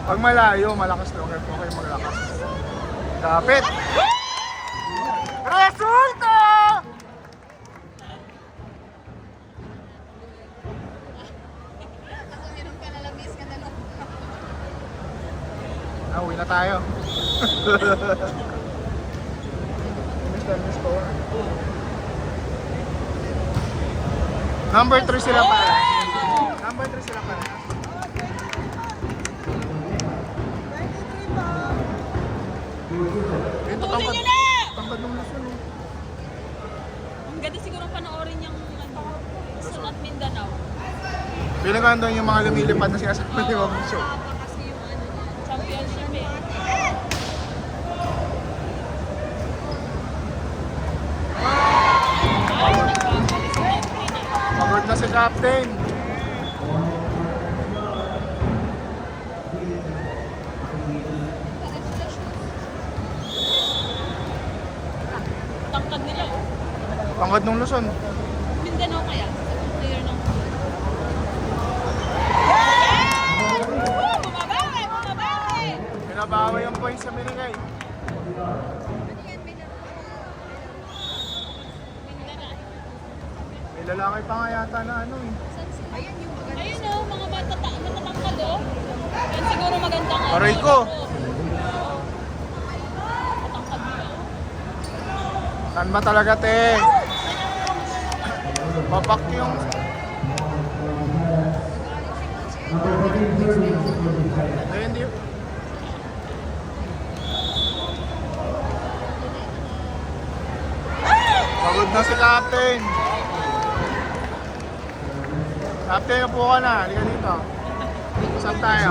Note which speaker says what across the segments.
Speaker 1: Pag malayo, malakas na. Okay po kayo maglakas. Kapit! Resulta!
Speaker 2: Ako meron ka na labis ka na lang.
Speaker 1: Uwi na tayo. Miss ko. Number 3 sila para. Number 3 sila para. Ito tangkad. Tangkad ng Luzon.
Speaker 2: Ang ganda siguro panoorin yung Luzon at Mindanao.
Speaker 1: Pinagandang yung mga lumilipad na sinasama ni Ma'am Show.
Speaker 2: Kasi yung championship eh.
Speaker 1: Pagod na si Captain.
Speaker 2: Tangkad nila oh.
Speaker 1: Tangkad ng Luzon.
Speaker 2: Mindanao kaya? Clear ng... Bumabawi! Bumabawi!
Speaker 1: Pinabawi yung points sa binigay. May lalaki pa nga yata na ano eh.
Speaker 2: Ayun oh, mga matatangkad oh. Yan siguro magandang
Speaker 1: Aray ko.
Speaker 2: Matangkad nila.
Speaker 1: Saan ba talaga te? Papak yung... Ay, hindi. Pagod na si Captain. Captain, upo ka na. Halika dito. Saan tayo?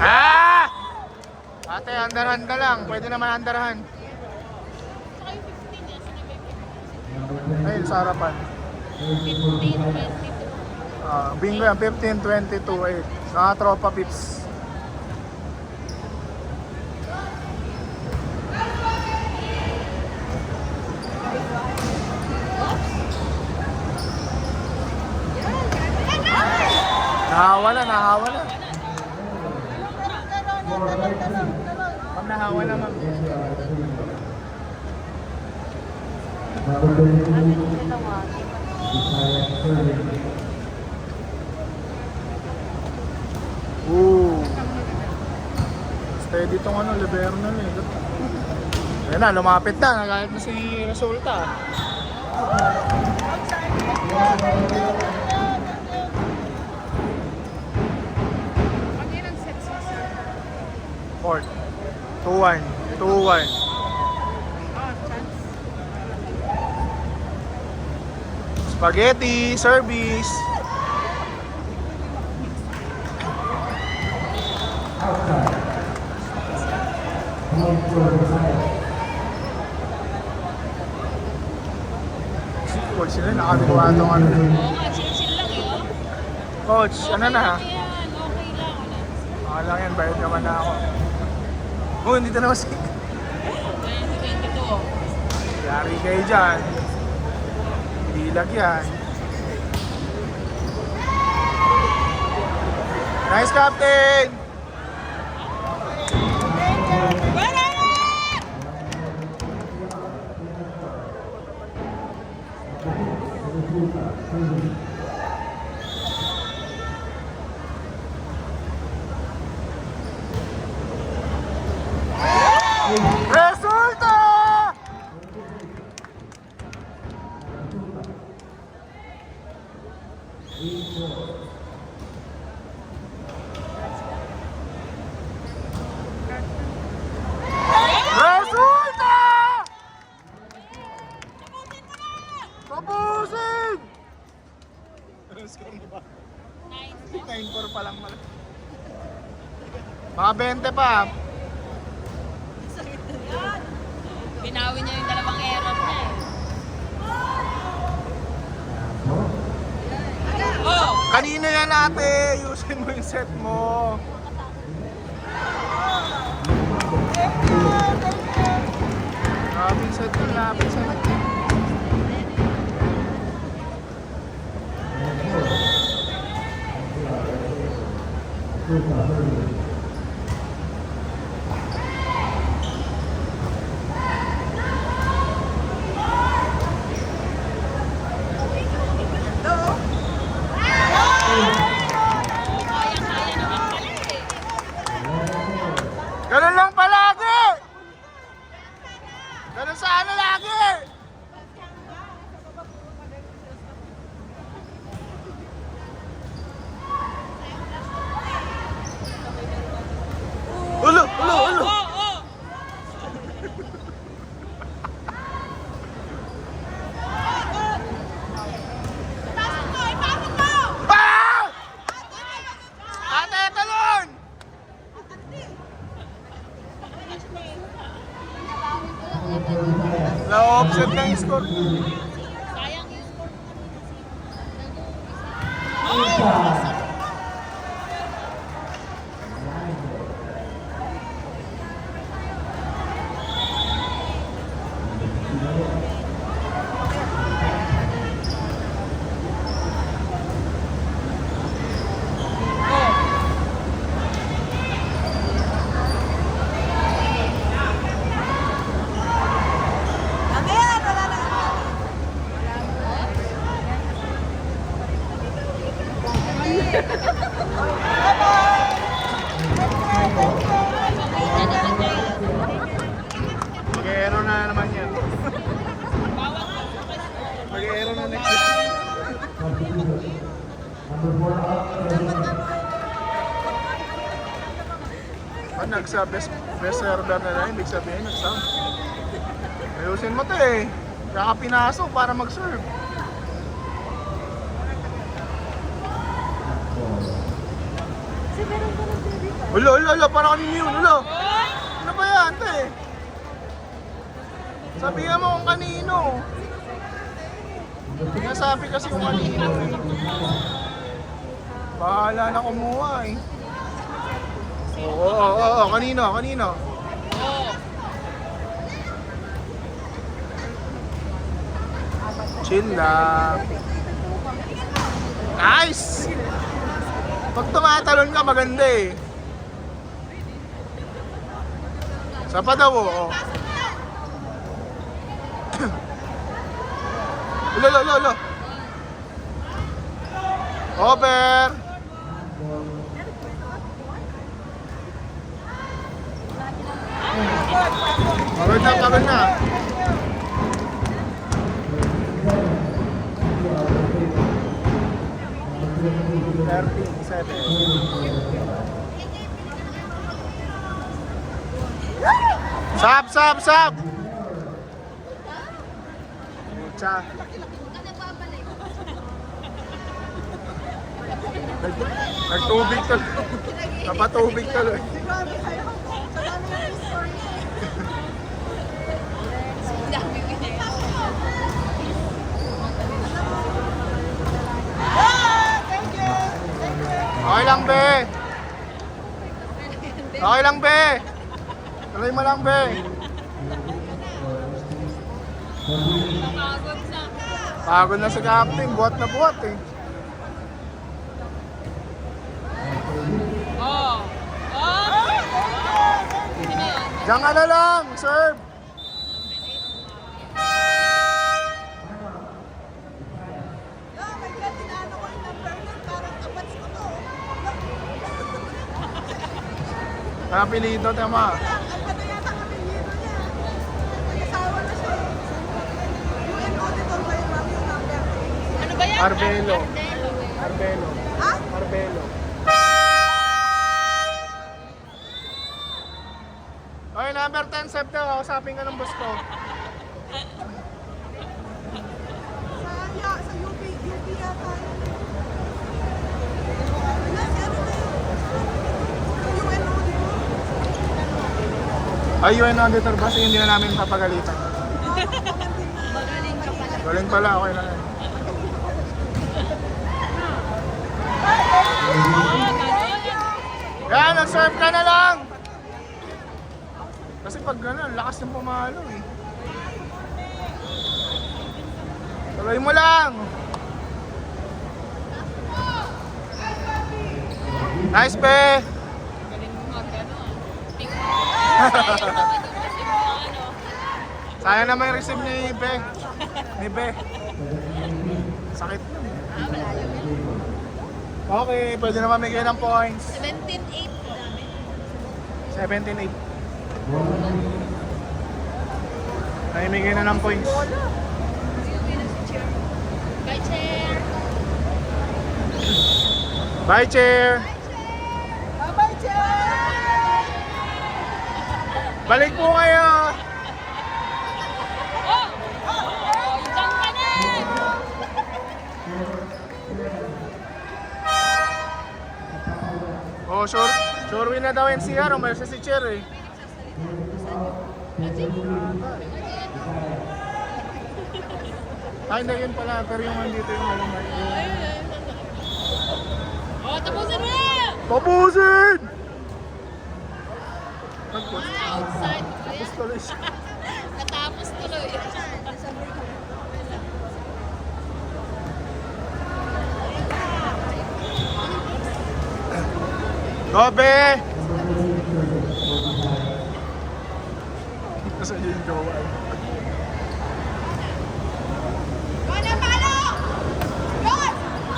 Speaker 1: Ah! Ate, andaran ka lang. Pwede naman andarahan.
Speaker 2: Saka yung 15 yan. Saan ba yung 15?
Speaker 1: Ayun, sa harapan.
Speaker 2: 15, 22.
Speaker 1: Bingo yan, 15, 22, 8. Mga tropa pips. Nahawa na, nahawa na. Pag nahawa na, ma'am. Ooh. Steady tong ano, libero na eh. Ayan na, lumapit na. Nagalit na si Resulta. Court. 2-1. 2-1. Spaghetti, service. Coach, sila nakagawa itong ano.
Speaker 2: Oo nga, chill-chill lang eh oh.
Speaker 1: Coach, ano na ha?
Speaker 2: Yan, okay lang.
Speaker 1: Okay lang yan, bayad naman na ako. Oh, hindi na masik.
Speaker 2: Ayan, si 22 oh.
Speaker 1: Yari kayo dyan. Bilag yan. Nice, Captain! Resulta! Resulta! Tapusin! Score na ba? 9-4 pa lang pala. Mga 20 pa.
Speaker 2: Binawi niya yung dalawang error niya eh. Oh!
Speaker 1: Kanina yan ate, ayusin mo yung set mo. Daming set ng lapit sa net.
Speaker 2: Kaya naman pala eh.
Speaker 1: Ganun lang palagi! Ganun sana lagi! Ulo! Ulo! Ulo!
Speaker 2: Oo!
Speaker 1: Ah! Ate, talon! Na-offset na yung score.
Speaker 2: Sayang yung score mo kanina.
Speaker 1: Mag-aero na naman yan.
Speaker 2: Bawat pagkakascore.
Speaker 1: Mag-aero na next week. Pag best server na lang, ibig sabihin nag-sub. Ayusin mo to eh. Kaya ka pinasok para mag-serve. Ulo, ulo, ulo, parang kanino yun, ulo. Ano ba yan, te? Sabihan mo kung kanino. Sinasabi kasi kung kanino. Bahala na kumuha eh. Oo, kanino, kanino. Chill lang. Nice! Pag tumatalon ka, maganda eh. Sapa daw, oo. Ulo, ulo, ulo, ulo. Over! Pagod na, pagod na. Sab, sab, sab! Mucha. Nagtubig tuloy. Napatubig tuloy. Okay lang, be. Okay lang, be. Tuloy mo lang, be.
Speaker 2: Pagod sa...
Speaker 1: Pagod na si Captain. Buhat na buhat eh.
Speaker 2: Oh! Oh! Sino yun?
Speaker 1: Diyan ka na lang, serve. Napilido, tama.
Speaker 2: Ano ba yan?
Speaker 1: Arbelo.
Speaker 2: Arbelo.
Speaker 1: Arbelo. Arbelo. Okay, number 10, Seb daw. Kausapin ka ng boss ko.
Speaker 3: Sa UP yata.
Speaker 1: Ay, UN auditor boss, hindi na namin papagalitan.
Speaker 2: Magaling ka pala.
Speaker 1: Galing pala, okay lang yan. Yan, nag-serve ka na lang! Kasi pag gano'n, lakas yung pumalo eh. Tuloy mo lang. Nice, pe.
Speaker 2: Galing mo mag ano. Sayang naman yung kasi mo ano.
Speaker 1: Sayang naman yung receive ni Be. Ni Be. Sakit.
Speaker 2: Malayo yan.
Speaker 1: Okay, pwede na mamigay ng points.
Speaker 2: 17-8 dami.
Speaker 1: 17-8. Namimigay na ng points.
Speaker 2: Bye, chair.
Speaker 1: Bye, chair.
Speaker 2: Bye, chair.
Speaker 1: Balik po kayo.
Speaker 2: Oh! Oh, dyan ka na!
Speaker 1: Oh, sure win na daw NCR. Umayos na si chair eh. Ah, hindi yun pala. Pero yung andito yung malamay.
Speaker 2: Oh, tapusin mo na!
Speaker 1: Pabusin!
Speaker 2: Outside.
Speaker 1: Tapos tuloy siya.
Speaker 2: Natapos tuloy.
Speaker 1: Gobe! Nasa yun yung jowa.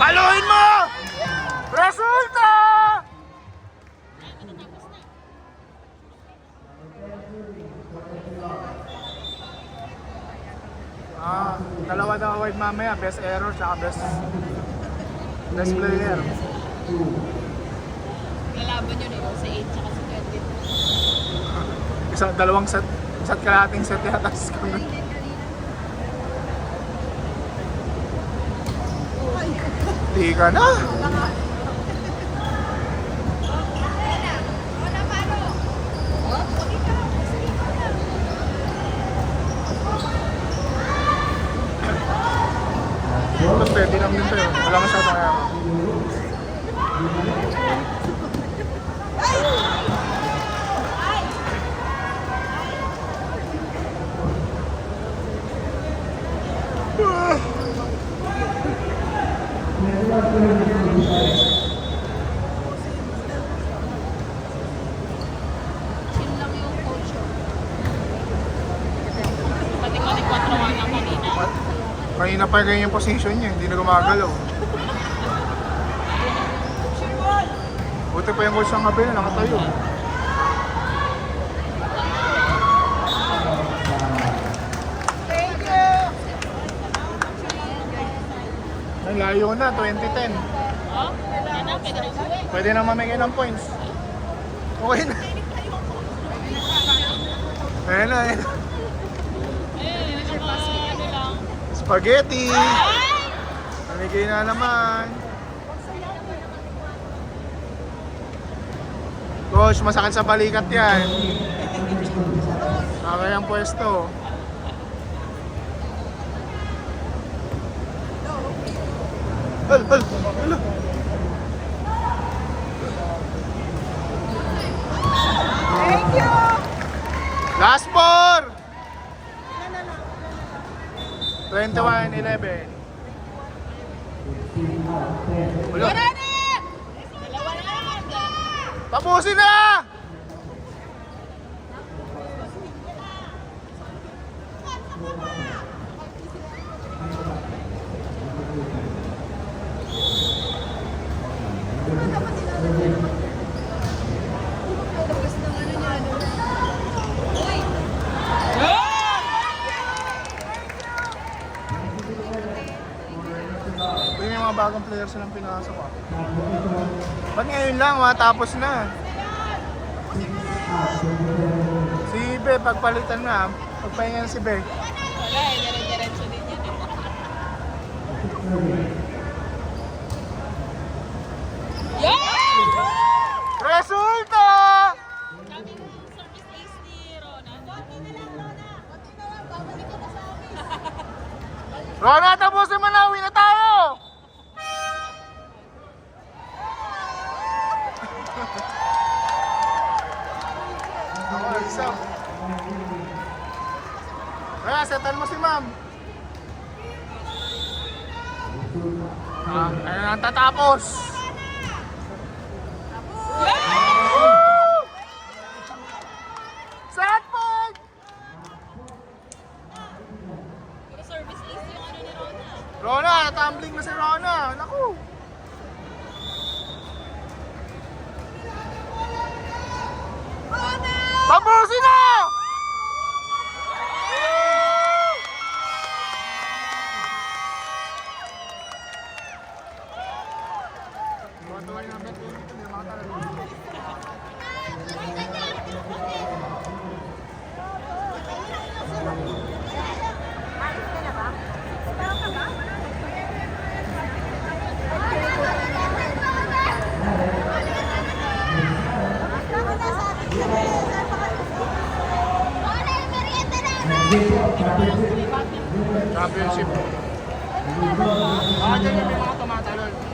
Speaker 1: Paluin mo! Resulta! Dalawa daw award mamaya. Best error, tsaka best player.
Speaker 2: Lalaban yun eh. Sa 8 tsaka sa 20.
Speaker 1: Dalawang set. Isa't kalating set yata sa kami. Di ka na. Tapos pwede lang din sa'yo. Wala masyadong kaya.
Speaker 2: Chill lang yung coach. Pati-pati 4 nga lang kanina.
Speaker 1: Kanina pa ganyan yung position niya. Hindi na gumagalaw. Buti pa yung coach ng kabila. Nakatayo. Ang layo na, 2010.
Speaker 2: Oh, yan na. Pwede na uwi.
Speaker 1: Pwede na mamigay ng points. Okay na. Ayan na, ayan.
Speaker 2: Ano lang.
Speaker 1: Spaghetti! Mamigay na naman. Coach, masakit sa balikat yan. Okay ang pwesto. Hala.
Speaker 2: Thank you!
Speaker 1: Last four! 21-11. Wala.
Speaker 2: Wala na! Dalawa na!
Speaker 1: Tapusin na! Ito yung mga bagong players silang pinasok ah. Ba't ngayon lang, matapos na? Si Be, pagpalitan na, pagpahingan si Be.
Speaker 2: Wala eh, dire-diretso din yan eh. Yeah!
Speaker 1: Resulta!
Speaker 2: Sabi mo, service ace ni Rona. Konti na lang, Rona. Konti na lang, babalik ko na sa office.
Speaker 1: Rona, tapusin mo na, uwi na tayo! Isa. Kaya, setan mo si ma'am. Ano na tatapos? Set point!
Speaker 2: Service ace yung ano ni Rona.
Speaker 1: Rona, tumbling na si Rona. Naku. Tapusin na! Tuwa-tuwa yung bet ko dito, may mga talaga. Championship. Dyan yung may mga tumatalon.